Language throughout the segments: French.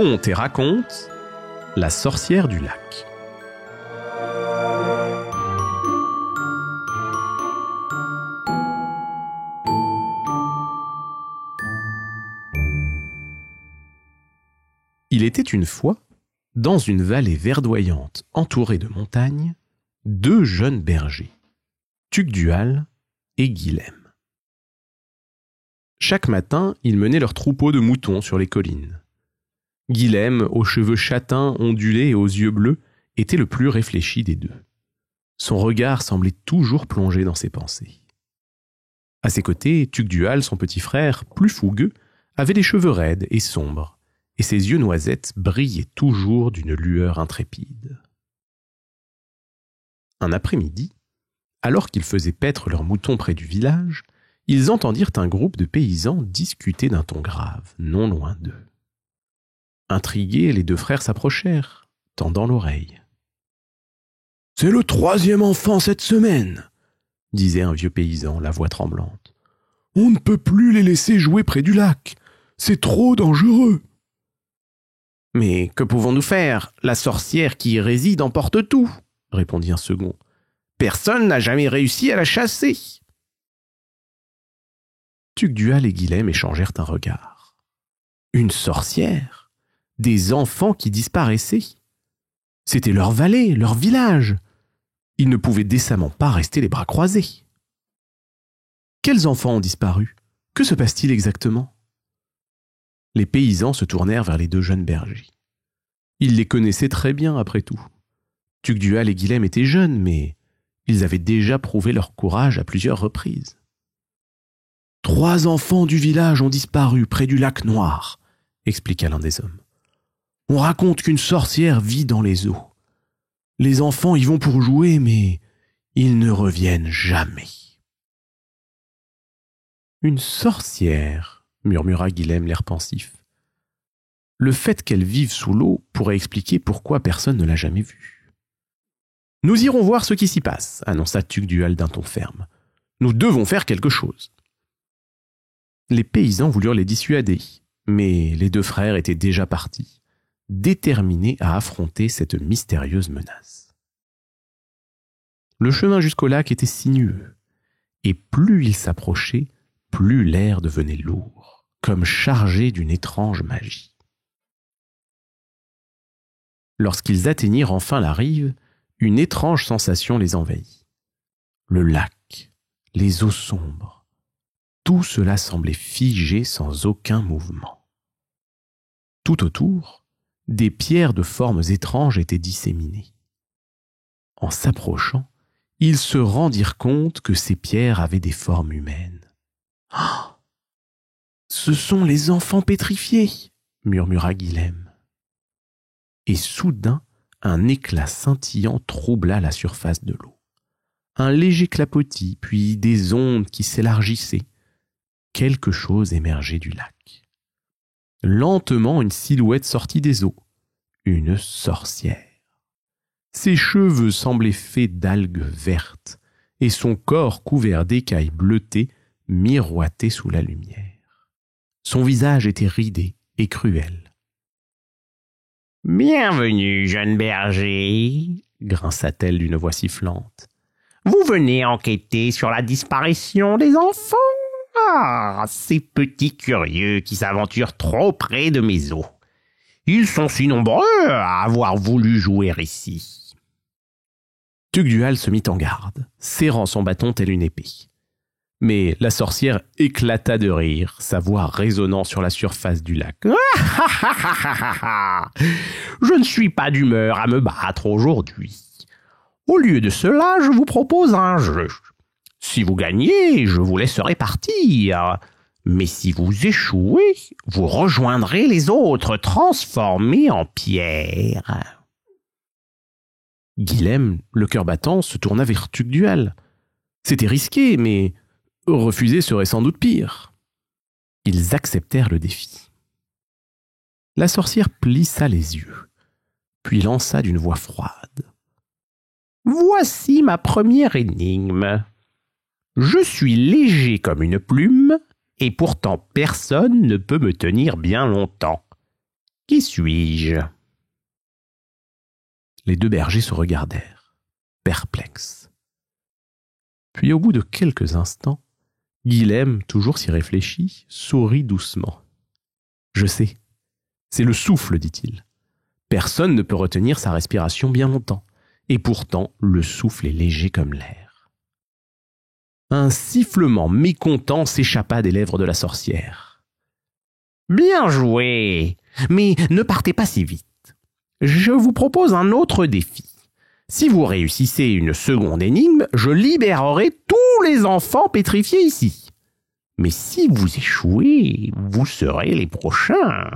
conte et raconte La sorcière du lac. Il était une fois, dans une vallée verdoyante entourée de montagnes, deux jeunes bergers, Tugdual et Guilhem. Chaque matin, ils menaient leur troupeau de moutons sur les collines. Guilhem, aux cheveux châtains, ondulés et aux yeux bleus, était le plus réfléchi des deux. Son regard semblait toujours plongé dans ses pensées. À ses côtés, Tugdual, son petit frère, plus fougueux, avait les cheveux raides et sombres, et ses yeux noisettes brillaient toujours d'une lueur intrépide. Un après-midi, alors qu'ils faisaient paître leurs moutons près du village, ils entendirent un groupe de paysans discuter d'un ton grave, non loin d'eux. Intrigués, les deux frères s'approchèrent, tendant l'oreille. « C'est le 3e enfant cette semaine, » disait un vieux paysan, la voix tremblante. « On ne peut plus les laisser jouer près du lac. C'est trop dangereux. »« Mais que pouvons-nous faire ? La sorcière qui y réside emporte tout, » répondit un second. « Personne n'a jamais réussi à la chasser. » Tugdual et Guilhem échangèrent un regard. Une sorcière ? Des enfants qui disparaissaient ? C'était leur vallée, leur village. Ils ne pouvaient décemment pas rester les bras croisés. Quels enfants ont disparu ? Que se passe-t-il exactement ? Les paysans se tournèrent vers les deux jeunes bergers. Ils les connaissaient très bien après tout. Tugdual et Guilhem étaient jeunes, mais ils avaient déjà prouvé leur courage à plusieurs reprises. 3 enfants du village ont disparu près du lac Noir, expliqua l'un des hommes. On raconte qu'une sorcière vit dans les eaux. Les enfants y vont pour jouer, mais ils ne reviennent jamais. Une sorcière, murmura Guilhem, l'air pensif. Le fait qu'elle vive sous l'eau pourrait expliquer pourquoi personne ne l'a jamais vue. Nous irons voir ce qui s'y passe, annonça Tugdual d'un ton ferme. Nous devons faire quelque chose. Les paysans voulurent les dissuader, mais les deux frères étaient déjà partis, déterminés à affronter cette mystérieuse menace. Le chemin jusqu'au lac était sinueux, et plus ils s'approchaient, plus l'air devenait lourd, comme chargé d'une étrange magie. Lorsqu'ils atteignirent enfin la rive, une étrange sensation les envahit. Le lac, les eaux sombres, tout cela semblait figé sans aucun mouvement. Tout autour, des pierres de formes étranges étaient disséminées. En s'approchant, ils se rendirent compte que ces pierres avaient des formes humaines. « Oh ! Ce sont les enfants pétrifiés !» murmura Guilhem. Et soudain, un éclat scintillant troubla la surface de l'eau. Un léger clapotis, puis des ondes qui s'élargissaient. Quelque chose émergeait du lac. Lentement, une silhouette sortit des eaux. Une sorcière. Ses cheveux semblaient faits d'algues vertes, et son corps couvert d'écailles bleutées miroitait sous la lumière. Son visage était ridé et cruel. « Bienvenue, jeune berger !» grinça-t-elle d'une voix sifflante. « Vous venez enquêter sur la disparition des enfants ? Ah, ces petits curieux qui s'aventurent trop près de mes eaux. Ils sont si nombreux à avoir voulu jouer ici. » Tugdual se mit en garde, serrant son bâton tel une épée. Mais la sorcière éclata de rire, sa voix résonnant sur la surface du lac. « Je ne suis pas d'humeur à me battre aujourd'hui. Au lieu de cela, je vous propose un jeu. Si vous gagnez, je vous laisserai partir. Mais si vous échouez, vous rejoindrez les autres transformés en pierre. » Guilhem, le cœur battant, se tourna vers Tugdual. C'était risqué, mais refuser serait sans doute pire. Ils acceptèrent le défi. La sorcière plissa les yeux, puis lança d'une voix froide. « Voici ma première énigme. Je suis léger comme une plume, et pourtant personne ne peut me tenir bien longtemps. Qui suis-je » Les deux bergers se regardèrent, perplexes. Puis au bout de quelques instants, Guilhem, toujours si réfléchi, sourit doucement. « Je sais, c'est le souffle, dit-il. Personne ne peut retenir sa respiration bien longtemps, et pourtant le souffle est léger comme l'air. » Un sifflement mécontent s'échappa des lèvres de la sorcière. « Bien joué, mais ne partez pas si vite. Je vous propose un autre défi. Si vous réussissez une seconde énigme, je libérerai tous les enfants pétrifiés ici. Mais si vous échouez, vous serez les prochains. »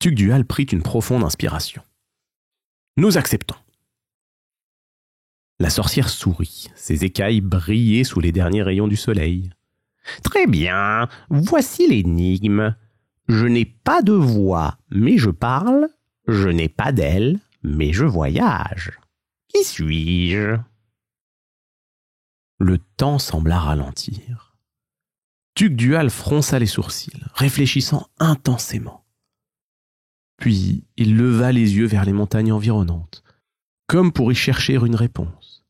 Tugdual prit une profonde inspiration. « Nous acceptons. » La sorcière sourit, ses écailles brillaient sous les derniers rayons du soleil. « Très bien, voici l'énigme. Je n'ai pas de voix, mais je parle. Je n'ai pas d'aile, mais je voyage. Qui suis-je » Le temps sembla ralentir. Tugdual fronça les sourcils, réfléchissant intensément. Puis il leva les yeux vers les montagnes environnantes, comme pour y chercher une réponse.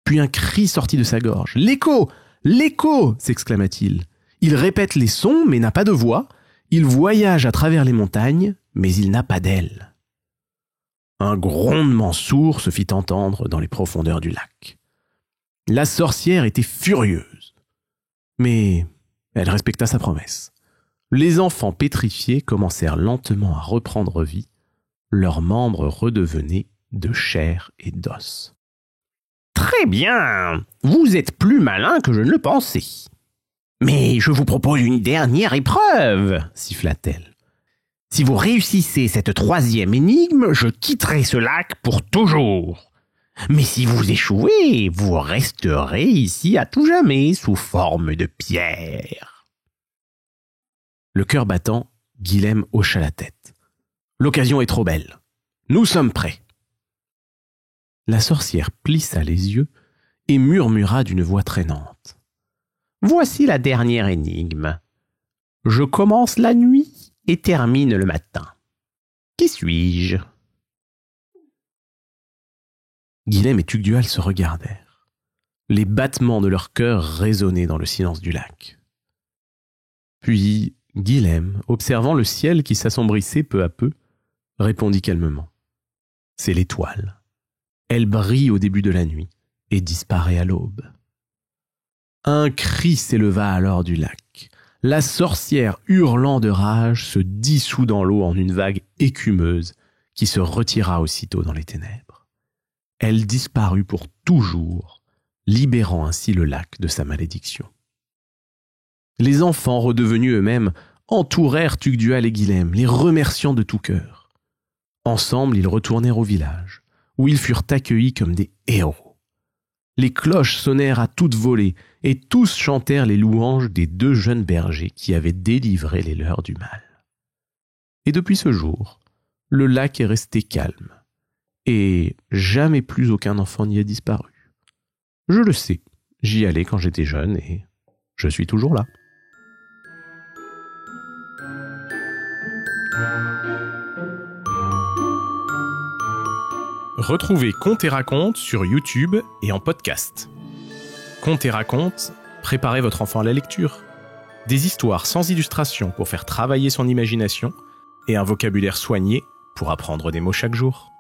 Puis un cri sortit de sa gorge. « L'écho ! L'écho !» s'exclama-t-il. « Il répète les sons, mais n'a pas de voix. Il voyage à travers les montagnes, mais il n'a pas d'ailes. » Un grondement sourd se fit entendre dans les profondeurs du lac. La sorcière était furieuse, mais elle respecta sa promesse. Les enfants pétrifiés commencèrent lentement à reprendre vie, leurs membres redevenaient de chair et d'os. « Très bien, vous êtes plus malin que je ne le pensais. Mais je vous propose une dernière épreuve, siffla-t-elle. Si vous réussissez cette troisième énigme, je quitterai ce lac pour toujours. Mais si vous échouez, vous resterez ici à tout jamais sous forme de pierre. » Le cœur battant, Guilhem hocha la tête. « L'occasion est trop belle. Nous sommes prêts. » La sorcière plissa les yeux et murmura d'une voix traînante. « Voici la dernière énigme. Je commence la nuit et termine le matin. Qui suis-je » Guilhem et Tugdual se regardèrent. Les battements de leur cœur résonnaient dans le silence du lac. Puis Guilhem, observant le ciel qui s'assombrissait peu à peu, répondit calmement. « C'est l'étoile. Elle brille au début de la nuit et disparaît à l'aube. » Un cri s'éleva alors du lac. La sorcière, hurlant de rage, se dissout dans l'eau en une vague écumeuse qui se retira aussitôt dans les ténèbres. Elle disparut pour toujours, libérant ainsi le lac de sa malédiction. Les enfants, redevenus eux-mêmes, entourèrent Tugdual et Guilhem, les remerciant de tout cœur. Ensemble, ils retournèrent au village, où ils furent accueillis comme des héros. Les cloches sonnèrent à toute volée, et tous chantèrent les louanges des deux jeunes bergers qui avaient délivré les leurs du mal. Et depuis ce jour, le lac est resté calme, et jamais plus aucun enfant n'y a disparu. Je le sais, j'y allais quand j'étais jeune, et je suis toujours là. Retrouvez Contes et Racontes sur YouTube et en podcast. Contes et Racontes, préparez votre enfant à la lecture. Des histoires sans illustration pour faire travailler son imagination et un vocabulaire soigné pour apprendre des mots chaque jour.